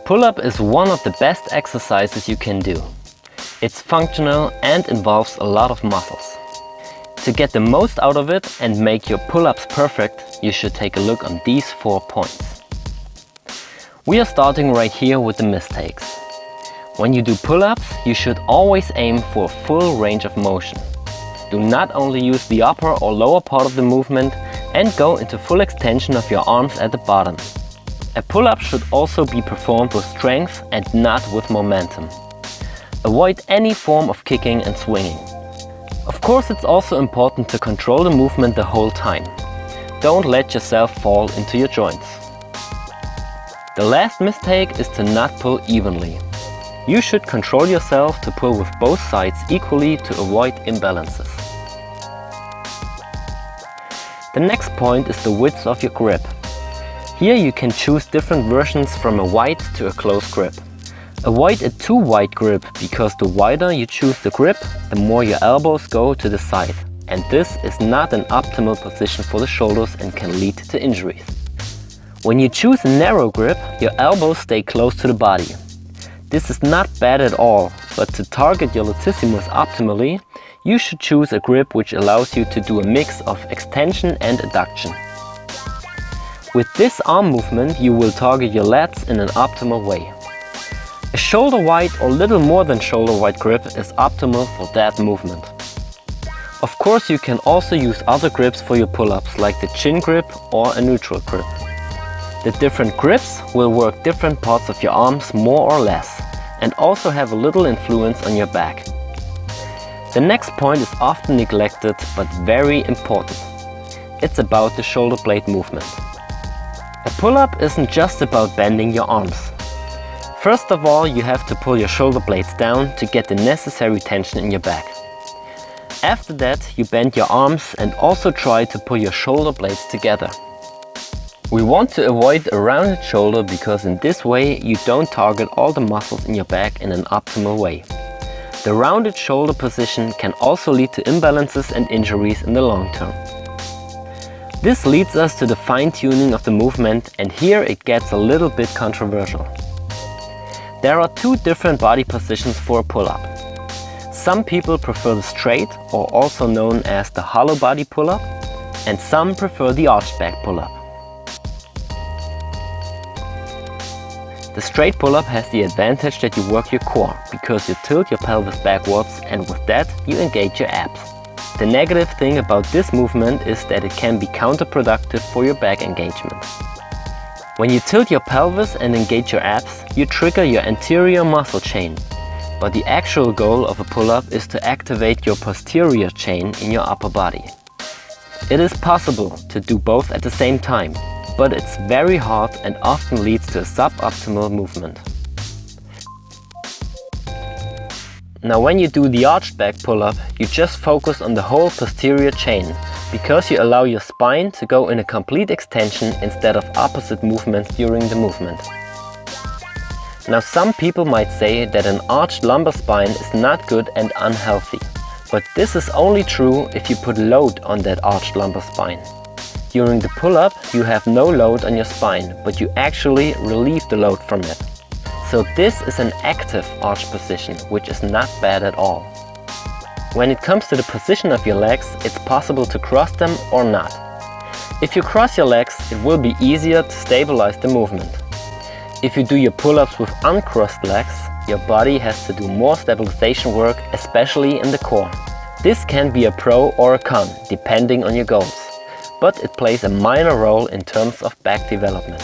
pull-up is one of the best exercises you can do. It's functional and involves a lot of muscles. To get the most out of it and make your pull-ups perfect, you should take a look on these 4 points. We are starting right here with the mistakes. When you do pull-ups, you should always aim for a full range of motion. Do not only use the upper or lower part of the movement and go into full extension of your arms at the bottom. A pull-up should also be performed with strength and not with momentum. Avoid any form of kicking and swinging. Of course, it's also important to control the movement the whole time. Don't let yourself fall into your joints. The last mistake is to not pull evenly. You should control yourself to pull with both sides equally to avoid imbalances. The next point is the width of your grip. Here you can choose different versions from a wide to a close grip. Avoid a too wide grip, because the wider you choose the grip, the more your elbows go to the side. And this is not an optimal position for the shoulders and can lead to injuries. When you choose a narrow grip, your elbows stay close to the body. This is not bad at all, but to target your latissimus optimally, you should choose a grip which allows you to do a mix of extension and adduction. With this arm movement, you will target your lats in an optimal way. A shoulder wide or little more than shoulder wide grip is optimal for that movement. Of course, you can also use other grips for your pull-ups, like the chin grip or a neutral grip. The different grips will work different parts of your arms more or less, and also have a little influence on your back. The next point is often neglected but very important. It's about the shoulder blade movement. A pull-up isn't just about bending your arms. First of all, you have to pull your shoulder blades down to get the necessary tension in your back. After that, you bend your arms and also try to pull your shoulder blades together. We want to avoid a rounded shoulder, because in this way you don't target all the muscles in your back in an optimal way. The rounded shoulder position can also lead to imbalances and injuries in the long term. This leads us to the fine-tuning of the movement, and here it gets a little bit controversial. There are 2 different body positions for a pull-up. Some people prefer the straight, or also known as the hollow body pull-up, and some prefer the arched back pull-up. The straight pull-up has the advantage that you work your core, because you tilt your pelvis backwards, and with that you engage your abs. The negative thing about this movement is that it can be counterproductive for your back engagement. When you tilt your pelvis and engage your abs, you trigger your anterior muscle chain. But the actual goal of a pull-up is to activate your posterior chain in your upper body. It is possible to do both at the same time, but it's very hard and often leads to a suboptimal movement. Now when you do the arched back pull-up, you just focus on the whole posterior chain, because you allow your spine to go in a complete extension instead of opposite movements during the movement. Now some people might say that an arched lumbar spine is not good and unhealthy, but this is only true if you put load on that arched lumbar spine. During the pull-up, you have no load on your spine, but you actually relieve the load from it. So this is an active arch position, which is not bad at all. When it comes to the position of your legs, it's possible to cross them or not. If you cross your legs, it will be easier to stabilize the movement. If you do your pull-ups with uncrossed legs, your body has to do more stabilization work, especially in the core. This can be a pro or a con, depending on your goals, but it plays a minor role in terms of back development.